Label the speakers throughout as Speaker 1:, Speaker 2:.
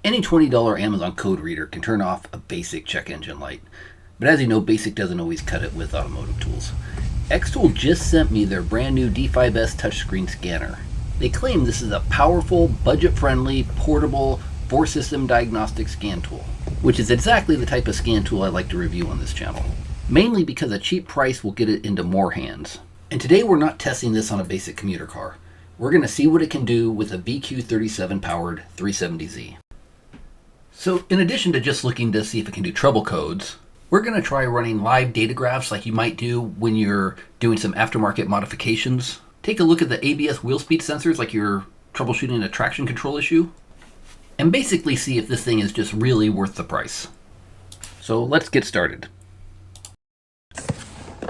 Speaker 1: Any $20 Amazon code reader can turn off a basic check engine light, but as you know, basic doesn't always cut it with automotive tools. Xtool just sent me their brand new D5S touchscreen scanner. They claim this is a powerful, budget-friendly, portable, 4-system diagnostic scan tool, which is exactly the type of scan tool I like to review on this channel, mainly because a cheap price will get it into more hands. And today we're not testing this on a basic commuter car. We're going to see what it can do with a VQ37 powered 370Z. So in addition to just looking to see if it can do trouble codes, we're going to try running live data graphs like you might do when you're doing some aftermarket modifications. Take a look at the ABS wheel speed sensors like you're troubleshooting a traction control issue, and basically see if this thing is just really worth the price. So let's get started.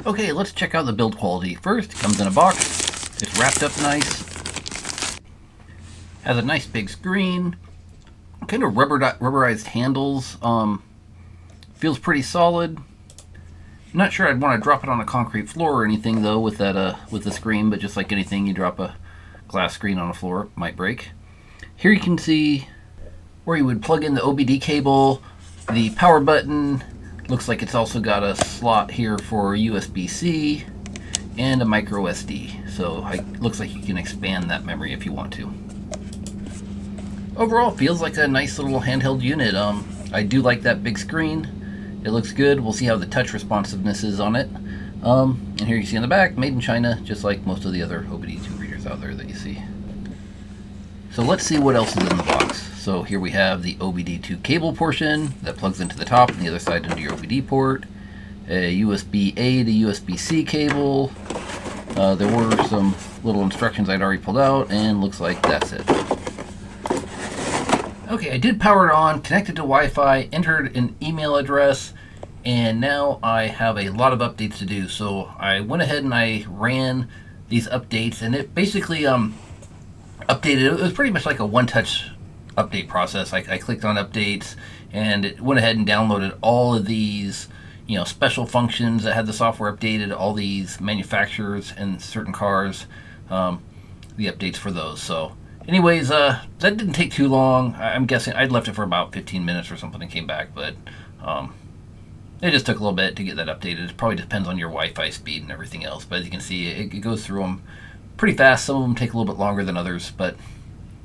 Speaker 1: Okay, let's check out the build quality. First, it comes in a box. It's wrapped up nice. Has a nice big screen. Kind of rubberized handles. Feels pretty solid. I'm not sure I'd want to drop it on a concrete floor or anything though with that with the screen, but just like anything, you drop a glass screen on a floor, it might break. Here you can see where you would plug in the OBD cable, the power button. Looks like it's also got a slot here for USB-C and a micro SD. So it looks like you can expand that memory if you want to. Overall, feels like a nice little handheld unit. I do like that big screen. It looks good. We'll see how the touch responsiveness is on it. And here you see on the back, made in China, just like most of the other OBD2 readers out there that you see. So let's see what else is in the box. So here we have the OBD2 cable portion that plugs into the top and the other side into your OBD port. A USB-A to USB-C cable. There were some little instructions I'd already pulled out, and looks like that's it. Okay, I did power it on, connected to Wi-Fi, entered an email address, and now I have a lot of updates to do. So I went ahead and I ran these updates, and it basically updated. It was pretty much like a one-touch update process. I clicked on updates, and it went ahead and downloaded all of these, special functions that had the software updated, all these manufacturers and certain cars, the updates for those. So anyways, that didn't take too long. I'm guessing I'd left it for about 15 minutes or something and came back, but it just took a little bit to get that updated. It probably depends on your Wi-Fi speed and everything else, but as you can see, it goes through them pretty fast. Some of them take a little bit longer than others, but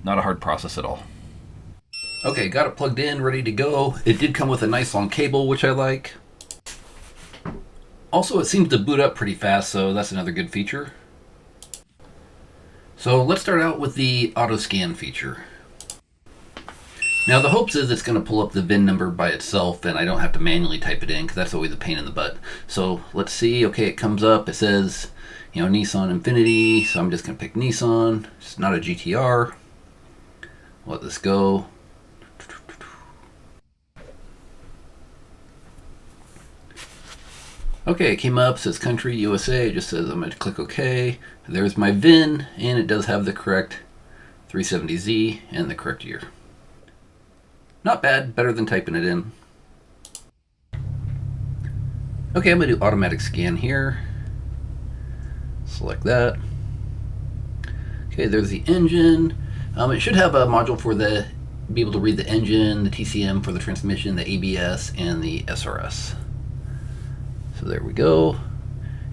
Speaker 1: not a hard process at all. Okay, got it plugged in, ready to go. It did come with a nice long cable, which I like. Also, it seems to boot up pretty fast, so that's another good feature. So let's start out with the auto scan feature. Now the hopes is it's going to pull up the VIN number by itself and I don't have to manually type it in, because that's always a pain in the butt. So let's see. Okay, it comes up. It says, Nissan Infiniti. So I'm just going to pick Nissan. It's not a GTR. Let this go. Okay, it came up, says country, USA. It just says I'm going to click OK. There's my VIN, and it does have the correct 370Z and the correct year. Not bad, better than typing it in. Okay, I'm going to do automatic scan here. Select that. Okay, there's the engine. It should have a module for be able to read the engine, the TCM for the transmission, the ABS, and the SRS. So there we go.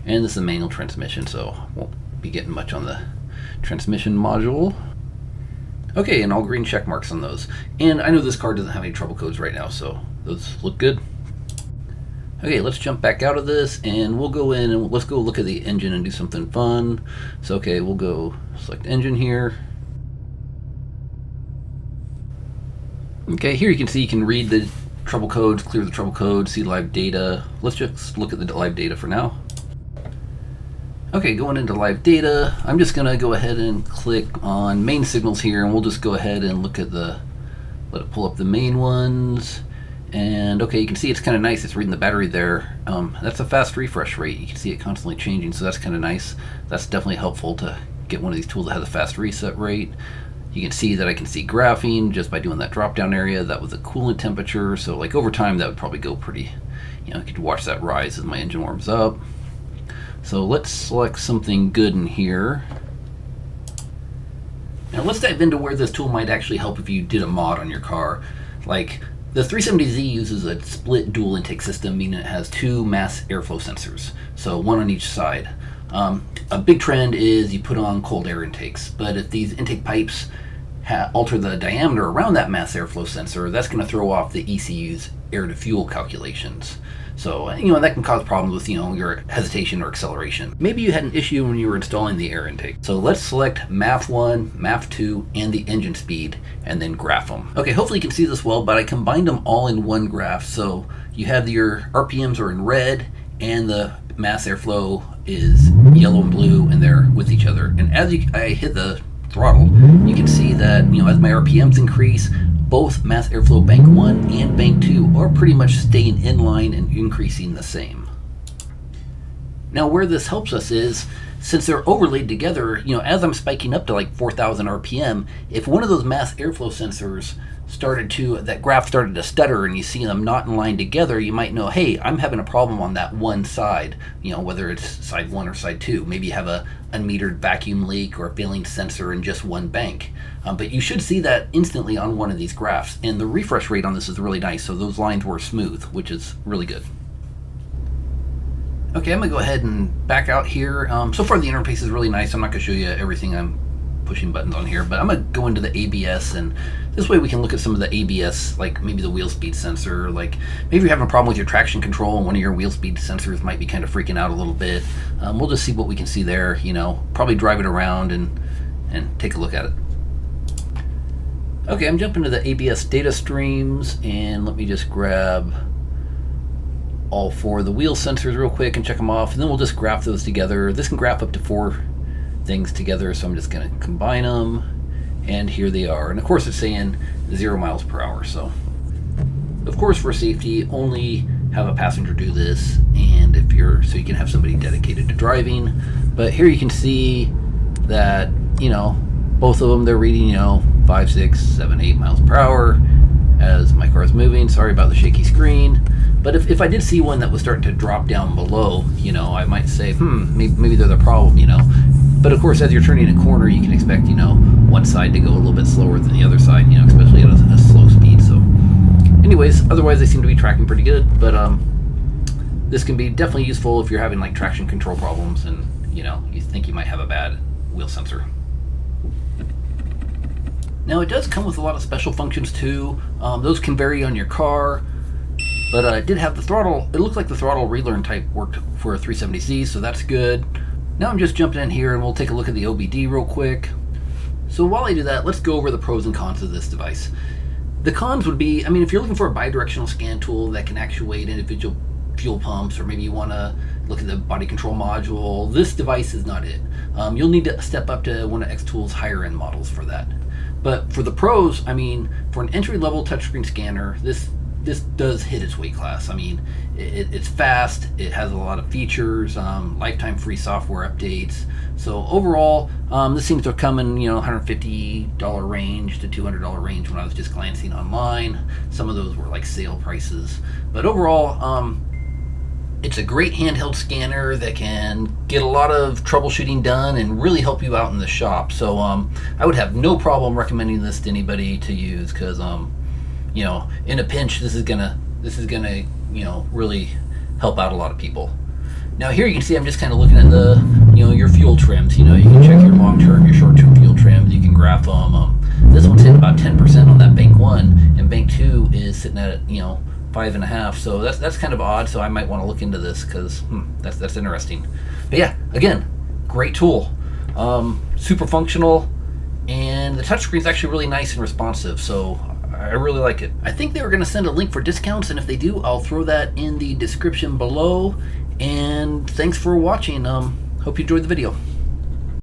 Speaker 1: And this is a manual transmission, so won't be getting much on the transmission module. Okay, and all green check marks on those. And I know this car doesn't have any trouble codes right now, so those look good. Okay, let's jump back out of this, and we'll go in and let's go look at the engine and do something fun. So okay, we'll go select engine here. Okay, here you can see you can read the trouble codes, clear the trouble codes, see live data. Let's just look at the live data for now. Okay, going into live data, I'm just going to go ahead and click on main signals here, and we'll just go ahead and look at let it pull up the main ones. And okay, you can see it's kind of nice. It's reading the battery there. That's a fast refresh rate. You can see it constantly changing, so that's kind of nice. That's definitely helpful to get one of these tools that has a fast reset rate. You can see that I can see graphing just by doing that drop down area. That was the coolant temperature. So like over time, that would probably go pretty, you could watch that rise as my engine warms up. So let's select something good in here. Now let's dive into where this tool might actually help if you did a mod on your car. Like the 370Z uses a split dual intake system, meaning it has two mass airflow sensors, so one on each side. A big trend is you put on cold air intakes, but if these intake pipes alter the diameter around that mass airflow sensor, that's going to throw off the ECU's air to fuel calculations. So, that can cause problems with, your hesitation or acceleration. Maybe you had an issue when you were installing the air intake. So let's select MAF 1, MAF 2, and the engine speed, and then graph them. Okay, hopefully you can see this well, but I combined them all in one graph. So you have your RPMs are in red, and the mass airflow is yellow and blue, and they're with each other. And as I hit the throttle, you can see that, as my RPMs increase, both mass airflow bank 1 and bank 2 are pretty much staying in line and increasing the same. Now where this helps us is, since they're overlaid together, as I'm spiking up to like 4,000 RPM, if one of those mass airflow sensors that graph started to stutter and you see them not in line together, you might know, hey, I'm having a problem on that one side, whether it's side 1 or side 2. Maybe you have a unmetered vacuum leak or a failing sensor in just one bank. But you should see that instantly on one of these graphs, and the refresh rate on this is really nice, so those lines were smooth, which is really good. Okay, I'm going to go ahead and back out here. So far the interface is really nice. I'm not going to show you everything I'm pushing buttons on here, but I'm going to go into the ABS, and this way we can look at some of the ABS, like maybe the wheel speed sensor, like maybe you're having a problem with your traction control and one of your wheel speed sensors might be kind of freaking out a little bit. We'll just see what we can see there, probably drive it around and take a look at it. Okay, I'm jumping to the ABS data streams, and let me just grab all 4 of the wheel sensors real quick and check them off, and then we'll just graph those together. This can graph up to 4 things together, so I'm just going to combine them, and here they are. And of course it's saying 0 miles per hour, so of course for safety only have a passenger do this, and so you can have somebody dedicated to driving. But here you can see that both of them, they're reading 5, 6, 7, 8 miles per hour as my car is moving. Sorry about the shaky screen. But if I did see one that was starting to drop down below, I might say, maybe they're the problem, But of course, as you're turning a corner, you can expect, one side to go a little bit slower than the other side, especially at a slow speed. So anyways, otherwise they seem to be tracking pretty good. But this can be definitely useful if you're having like traction control problems and, you think you might have a bad wheel sensor. Now it does come with a lot of special functions too. Those can vary on your car. But it did have the throttle. It looked like the throttle relearn type worked for a 370Z, so that's good. Now I'm just jumping in here and we'll take a look at the OBD real quick. So while I do that, let's go over the pros and cons of this device. The cons would be, if you're looking for a bidirectional scan tool that can actuate individual fuel pumps, or maybe you want to look at the body control module, this device is not it. You'll need to step up to one of Xtool's higher end models for that. But for the pros, for an entry-level touchscreen scanner, this does hit its weight class. It's fast, it has a lot of features, lifetime free software updates. So overall, this seems to have come in, $150 range to $200 range when I was just glancing online. Some of those were like sale prices. But overall, it's a great handheld scanner that can get a lot of troubleshooting done and really help you out in the shop. So I would have no problem recommending this to anybody to use, because in a pinch, this is gonna really help out a lot of people. Now here you can see I'm just kind of looking at the your fuel trims. You can check your long-term, your short-term fuel trims. You can graph them. This one's hitting about 10% on that bank 1, and bank 2 is sitting at 5.5. So that's kind of odd. So I might want to look into this, because that's interesting. But yeah, again, great tool, super functional, and the touchscreen is actually really nice and responsive. So I really like it. I think they were going to send a link for discounts, and if they do, I'll throw that in the description below. And thanks for watching. Hope you enjoyed the video.